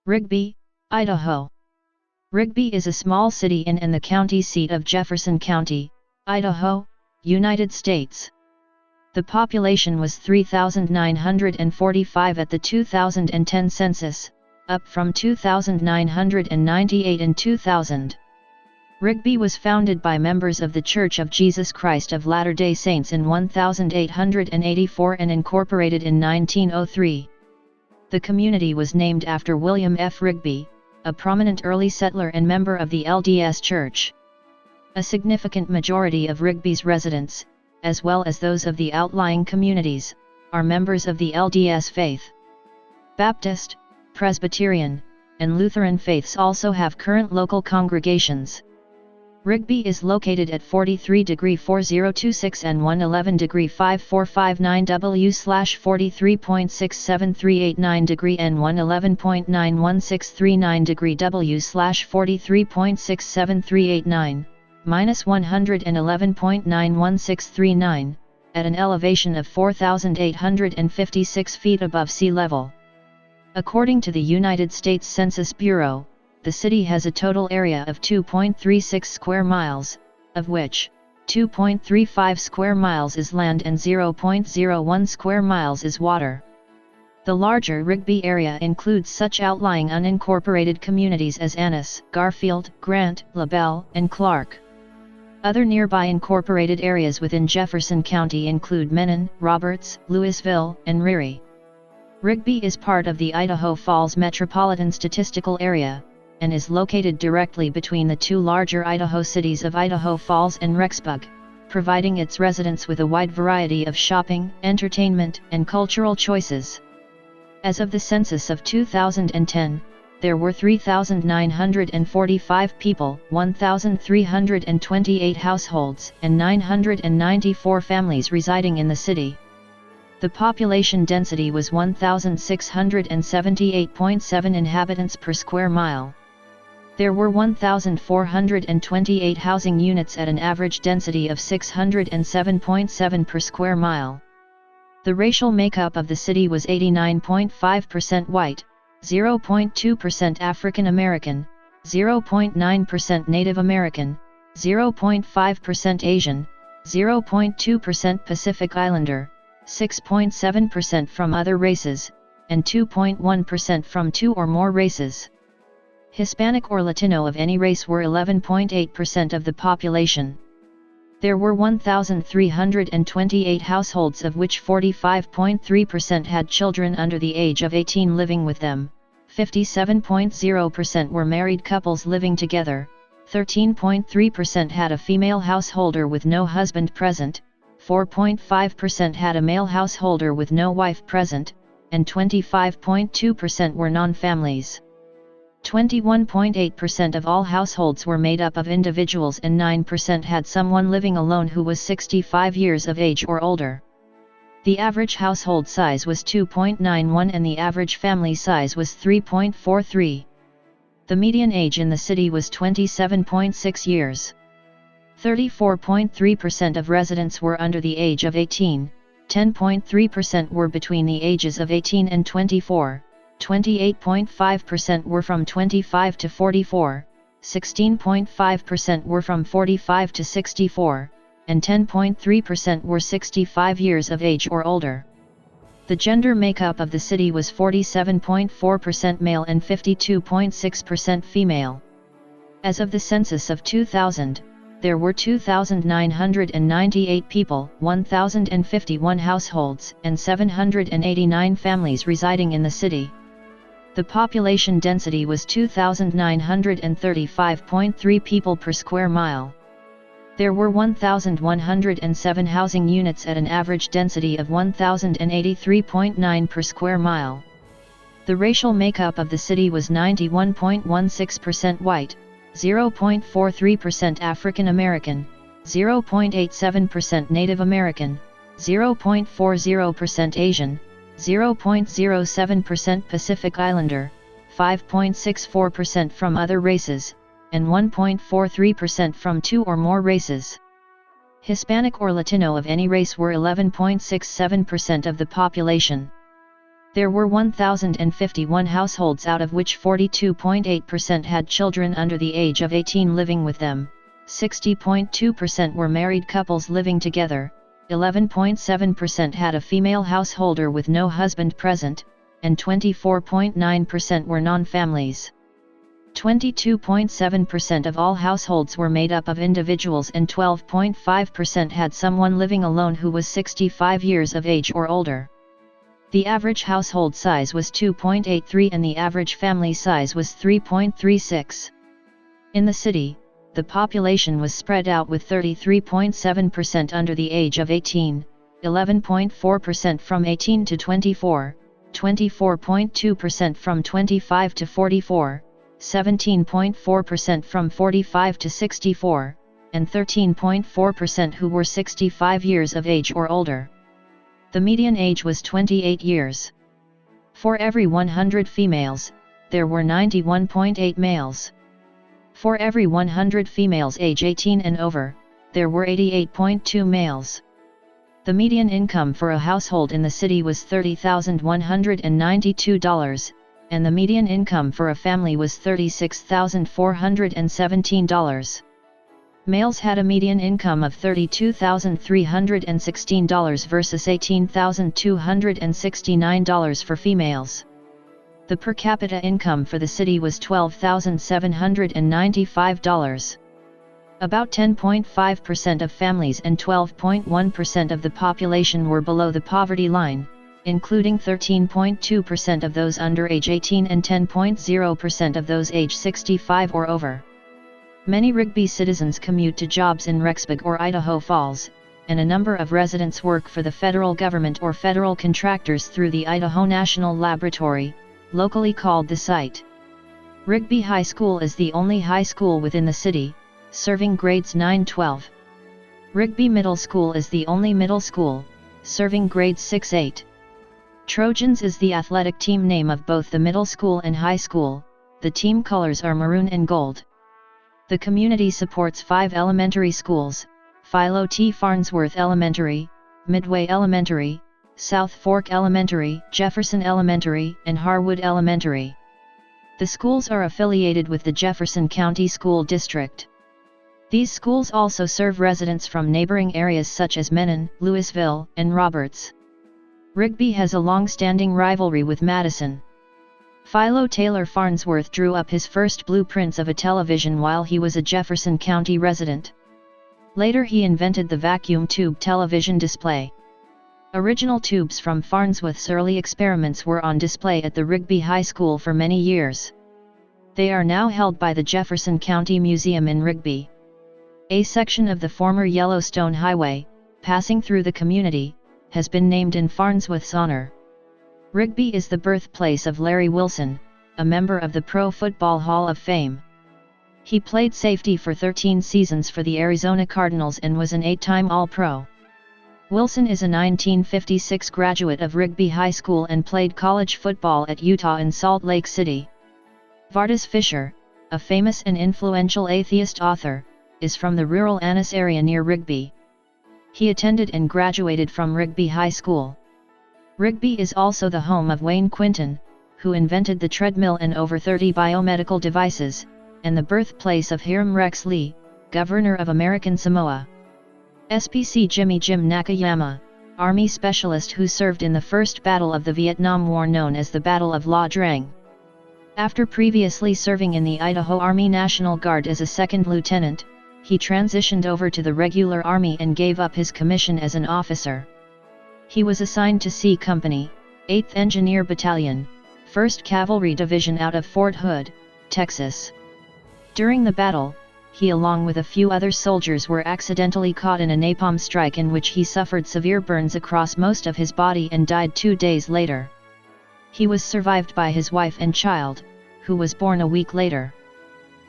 Rigby, Idaho. Rigby is a small city in and the county seat of Jefferson County, Idaho, United States. The population was 3,945 at the 2010 census, up from 2,998 in 2000. Rigby was founded by members of The Church of Jesus Christ of Latter-day Saints in 1884 and incorporated in 1903. The community was named after William F. Rigby, a prominent early settler and member of the LDS Church. A significant majority of Rigby's residents, as well as those of the outlying communities, are members of the LDS faith. Baptist, Presbyterian, and Lutheran faiths also have current local congregations. Rigby is located at 43°4026 and 111°5459 W/43.67389° and 111.91639° W/43.67389, -111.91639, at an elevation of 4,856 feet above sea level. According to the United States Census Bureau, the city has a total area of 2.36 square miles, of which 2.35 square miles is land and 0.01 square miles is water. The larger Rigby area includes such outlying unincorporated communities as Annis, Garfield, Grant, LaBelle, and Clark. Other nearby incorporated areas within Jefferson County include Menon, Roberts, Louisville, and Riri. Rigby is part of the Idaho Falls Metropolitan Statistical Area, and is located directly between the two larger Idaho cities of Idaho Falls and Rexburg, providing its residents with a wide variety of shopping, entertainment, and cultural choices. As of the census of 2010, there were 3,945 people, 1,328 households, and 994 families residing in the city. The population density was 1,678.7 inhabitants per square mile. There were 1,428 housing units at an average density of 607.7 per square mile. The racial makeup of the city was 89.5% white, 0.2% African American, 0.9% Native American, 0.5% Asian, 0.2% Pacific Islander, 6.7% from other races, and 2.1% from two or more races. Hispanic or Latino of any race were 11.8% of the population. There were 1,328 households, of which 45.3% had children under the age of 18 living with them, 57.0% were married couples living together, 13.3% had a female householder with no husband present, 4.5% had a male householder with no wife present, and 25.2% were non-families. 21.8% of all households were made up of individuals and 9% had someone living alone who was 65 years of age or older. The average household size was 2.91 and the average family size was 3.43. The median age in the city was 27.6 years. 34.3% of residents were under the age of 18, 10.3% were between the ages of 18 and 24. 28.5% were from 25 to 44, 16.5% were from 45 to 64, and 10.3% were 65 years of age or older. The gender makeup of the city was 47.4% male and 52.6% female. As of the census of 2000, there were 2,998 people, 1,051 households, and 789 families residing in the city. The population density was 2,935.3 people per square mile. There were 1,107 housing units at an average density of 1,083.9 per square mile. The racial makeup of the city was 91.16% white, 0.43% African American, 0.87% Native American, 0.40% Asian, 0.07% Pacific Islander, 5.64% from other races, and 1.43% from two or more races. Hispanic or Latino of any race were 11.67% of the population. There were 1,051 households, out of which 42.8% had children under the age of 18 living with them, 60.2% were married couples living together, 11.7% had a female householder with no husband present, and 24.9% were non-families. 22.7% of all households were made up of individuals, and 12.5% had someone living alone who was 65 years of age or older. The average household size was 2.83 and the average family size was 3.36. In the city, the population was spread out with 33.7% under the age of 18, 11.4% from 18 to 24, 24.2% from 25 to 44, 17.4% from 45 to 64, and 13.4% who were 65 years of age or older. The median age was 28 years. For every 100 females, there were 91.8 males. For every 100 females age 18 and over, there were 88.2 males. The median income for a household in the city was $30,192, and the median income for a family was $36,417. Males had a median income of $32,316 versus $18,269 for females. The per capita income for the city was $12,795. About 10.5% of families and 12.1% of the population were below the poverty line, including 13.2% of those under age 18 and 10.0% of those age 65 or over. Many Rigby citizens commute to jobs in Rexburg or Idaho Falls, and a number of residents work for the federal government or federal contractors through the Idaho National Laboratory, locally called the site. Rigby High School is the only high school within the city, serving grades 9-12. Rigby Middle School is the only middle school, serving grades 6-8. Trojans is the athletic team name of both the middle school and high school. The team colors are maroon and gold. The community supports 5 elementary schools: Philo T. Farnsworth Elementary, Midway Elementary, South Fork Elementary, Jefferson Elementary, and Harwood Elementary. The schools are affiliated with the Jefferson County School District. These schools also serve residents from neighboring areas such as Menon, Louisville, and Roberts. Rigby has a long-standing rivalry with Madison. Philo Taylor Farnsworth drew up his first blueprints of a television while he was a Jefferson County resident. Later he invented the vacuum tube television display. Original tubes from Farnsworth's early experiments were on display at the Rigby High School for many years. They are now held by the Jefferson County Museum in Rigby. A section of the former Yellowstone Highway, passing through the community, has been named in Farnsworth's honor. Rigby is the birthplace of Larry Wilson, a member of the Pro Football Hall of Fame. He played safety for 13 seasons for the Arizona Cardinals and was an 8-time All-Pro. Wilson is a 1956 graduate of Rigby High School and played college football at Utah and Salt Lake City. Vardis Fisher, a famous and influential atheist author, is from the rural Annis area near Rigby. He attended and graduated from Rigby High School. Rigby is also the home of Wayne Quinton, who invented the treadmill and over 30 biomedical devices, and the birthplace of Hiram Rex Lee, Governor of American Samoa. SPC Jimmy Jim Nakayama, Army specialist who served in the First Battle of the Vietnam War known as the Battle of La Drang. After previously serving in the Idaho Army National Guard as a second lieutenant, he transitioned over to the regular Army and gave up his commission as an officer. He was assigned to C Company, 8th Engineer Battalion, 1st Cavalry Division out of Fort Hood, Texas. During the battle, he along with a few other soldiers were accidentally caught in a napalm strike in which he suffered severe burns across most of his body and died 2 days later. He was survived by his wife and child, who was born a week later.